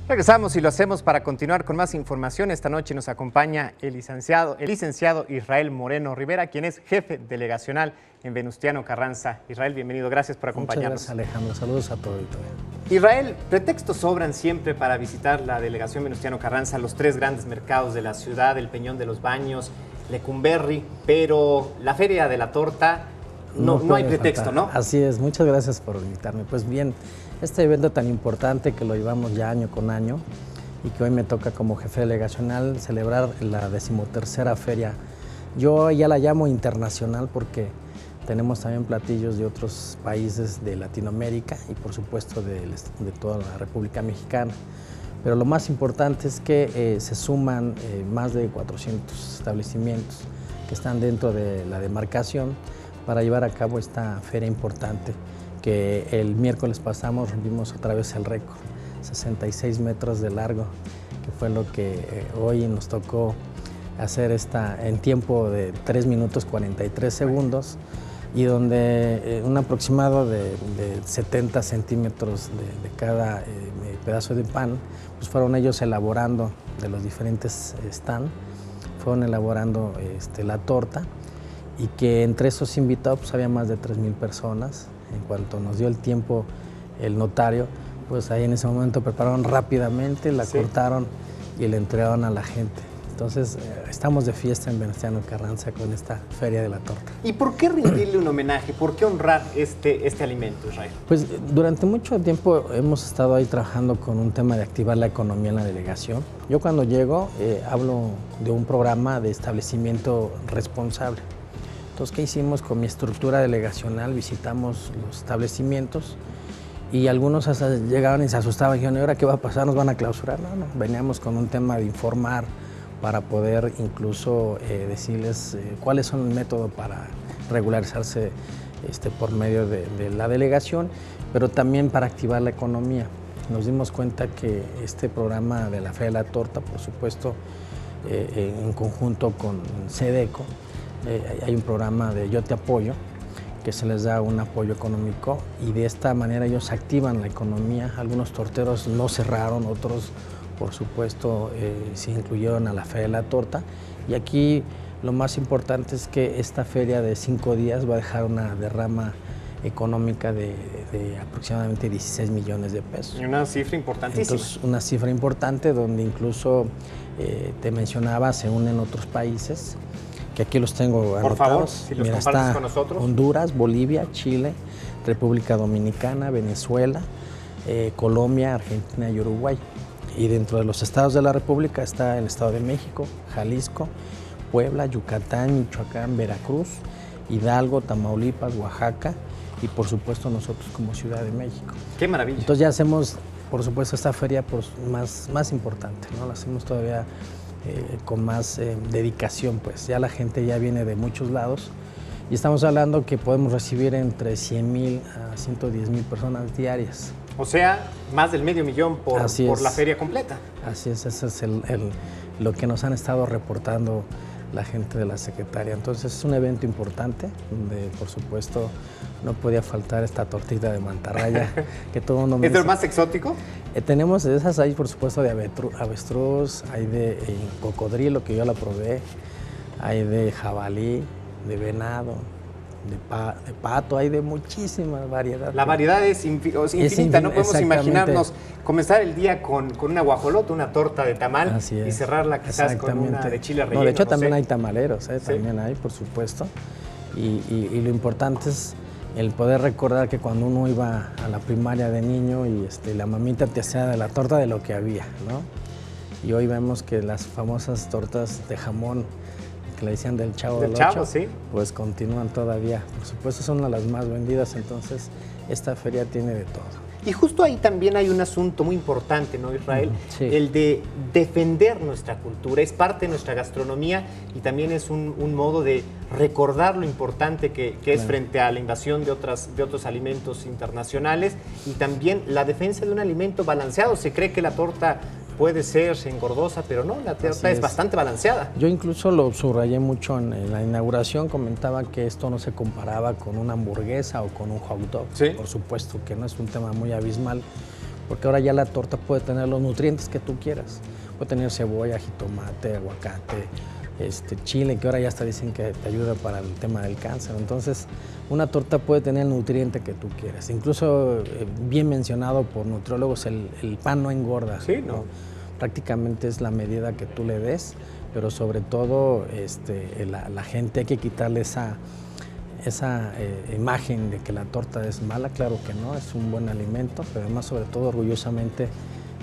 Regresamos y lo hacemos para continuar con más información. Esta noche nos acompaña el licenciado Israel Moreno Rivera, quien es jefe delegacional en Venustiano Carranza. Israel, bienvenido, gracias por acompañarnos. Muchas gracias, Alejandro. Saludos a todo el auditorio. Israel, pretextos sobran siempre para visitar la delegación Venustiano Carranza, los tres grandes mercados de la ciudad, el Peñón de los Baños, Lecumberri, pero la Feria de la Torta no hay pretexto, faltar. ¿no? Así es, muchas gracias por invitarme. Pues bien, este evento tan importante que lo llevamos ya año con año y que hoy me toca como jefe delegacional celebrar la 13ª feria. Yo ya la llamo internacional porque tenemos también platillos de otros países de Latinoamérica y por supuesto de toda la República Mexicana. Pero lo más importante es que se suman más de 400 establecimientos que están dentro de la demarcación para llevar a cabo esta feria importante, que el miércoles pasamos rompimos otra vez el récord, 66 metros de largo, que fue lo que hoy nos tocó hacer en tiempo de 3 minutos 43 segundos y donde un aproximado de 70 centímetros de cada pedazo de pan, pues fueron ellos elaborando de los diferentes stands, fueron elaborando la torta, y que entre esos invitados pues, había más de 3,000 personas. En cuanto nos dio el tiempo el notario, pues ahí en ese momento prepararon rápidamente, la cortaron y la entregaron a la gente. Entonces estamos de fiesta en Venustiano Carranza con esta Feria de la Torta. ¿Y por qué rendirle un homenaje? ¿Por qué honrar este alimento, Israel? Pues durante mucho tiempo hemos estado ahí trabajando con un tema de activar la economía en la delegación. Yo cuando llego hablo de un programa de establecimiento responsable. Entonces, ¿qué hicimos con mi estructura delegacional? Visitamos los establecimientos y algunos hasta llegaban y se asustaban y dijeron, ¿y ahora qué va a pasar? ¿Nos van a clausurar? No, veníamos con un tema de informar para poder incluso decirles cuáles son el método para regularizarse por medio de la delegación, pero también para activar la economía. Nos dimos cuenta que este programa de la Feria de la Torta, por supuesto, en conjunto con SEDECO, hay un programa de Yo Te Apoyo, que se les da un apoyo económico y de esta manera ellos activan la economía. Algunos torteros no cerraron, otros por supuesto se incluyeron a la Feria de la Torta. Y aquí lo más importante es que esta feria de 5 días va a dejar una derrama económica de aproximadamente 16 millones de pesos. Una cifra importantísima. Entonces, una cifra importante donde incluso te mencionaba, se unen otros países, que aquí los tengo anotados. Por favor, si los compartes con nosotros. Honduras, Bolivia, Chile, República Dominicana, Venezuela, Colombia, Argentina y Uruguay. Y dentro de los estados de la República está el Estado de México, Jalisco, Puebla, Yucatán, Michoacán, Veracruz, Hidalgo, Tamaulipas, Oaxaca y por supuesto nosotros como Ciudad de México. ¡Qué maravilla! Entonces ya hacemos, por supuesto, esta feria pues, más importante, ¿no? La hacemos todavía con más dedicación, pues ya la gente ya viene de muchos lados y estamos hablando que podemos recibir entre 100,000 a 110,000 personas diarias. O sea, más del medio millón por la feria completa. Así es, ese es lo que nos han estado reportando la gente de la Secretaría. Entonces es un evento importante donde por supuesto no podía faltar esta tortita de mantarraya que todo el mundo me ¿Es de lo más exótico? Tenemos de esas, hay por supuesto de avestruz, hay de cocodrilo que yo la probé, hay de jabalí, de venado, de pato, hay de muchísimas variedades. La variedad es infinita, no podemos imaginarnos comenzar el día con una guajolota, una torta de tamal y cerrarla quizás con una de chile relleno. No, de hecho también hay tamaleros, también hay, por supuesto, y lo importante es el poder recordar que cuando uno iba a la primaria de niño y la mamita te hacía de la torta de lo que había, ¿no? Y hoy vemos que las famosas tortas de jamón que le decían del Chavo del Ocho, sí, pues continúan todavía. Por supuesto son una de las más vendidas, entonces esta feria tiene de todo. Y justo ahí también hay un asunto muy importante, ¿no, Israel? Sí. El de defender nuestra cultura, es parte de nuestra gastronomía y también es un modo de recordar lo importante que es frente a la invasión de otros alimentos internacionales y también la defensa de un alimento balanceado. Se cree que la torta puede ser engordosa, pero no, la torta es bastante balanceada. Yo incluso lo subrayé mucho en la inauguración, comentaba que esto no se comparaba con una hamburguesa o con un hot dog. ¿Sí? Por supuesto que no es un tema muy abismal, porque ahora ya la torta puede tener los nutrientes que tú quieras. Puede tener cebolla, jitomate, aguacate, chile, que ahora ya hasta dicen que te ayuda para el tema del cáncer. Entonces, una torta puede tener el nutriente que tú quieras. Incluso, bien mencionado por nutriólogos, el pan no engorda. Sí, ¿no? Prácticamente es la medida que tú le des, pero sobre todo la gente hay que quitarle esa imagen de que la torta es mala. Claro que no, es un buen alimento, pero además sobre todo orgullosamente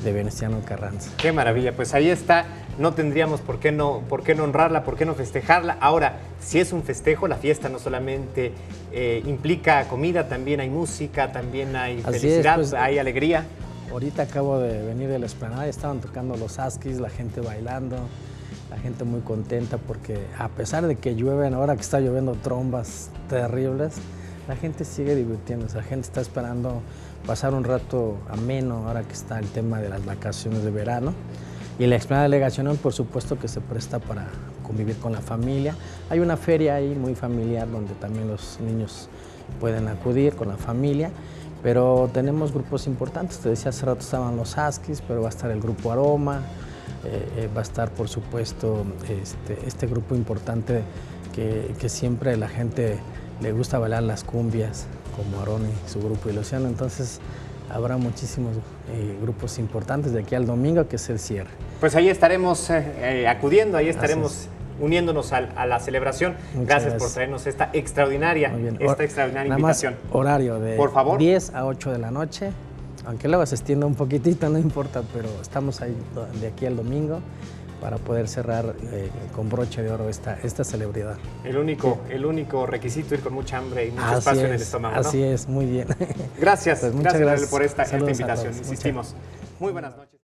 de Venustiano Carranza. Qué maravilla, pues ahí está, no tendríamos por qué no honrarla, por qué no festejarla. Ahora, si es un festejo, la fiesta no solamente implica comida, también hay música, también hay felicidad, pues, hay alegría. Ahorita acabo de venir de la explanada, estaban tocando los Askis, la gente bailando, la gente muy contenta porque a pesar de que llueven, ahora que está lloviendo trombas terribles, la gente sigue divirtiéndose, la gente está esperando pasar un rato ameno ahora que está el tema de las vacaciones de verano. Y la explanada delegacional, por supuesto, que se presta para convivir con la familia. Hay una feria ahí muy familiar donde también los niños pueden acudir con la familia, pero tenemos grupos importantes. Te decía hace rato estaban los Askis, pero va a estar el grupo Aroma, va a estar, por supuesto, este grupo importante que siempre la gente le gusta bailar las cumbias, como Aarón y su grupo Ilusión. Entonces habrá muchísimos grupos importantes de aquí al domingo, que es el cierre. Pues ahí estaremos acudiendo, ahí estaremos uniéndonos a la celebración. Gracias por traernos esta extraordinaria invitación. Más horario de por favor. 10 a 8 de la noche, aunque luego se extienda un poquitito, no importa, pero estamos ahí de aquí al domingo para poder cerrar con broche de oro esta celebridad. El único requisito, ir con mucha hambre y mucho espacio en el estómago, ¿no? Así es, muy bien. Gracias, pues gracias gracias por esta invitación, todos, insistimos. Muy buenas noches.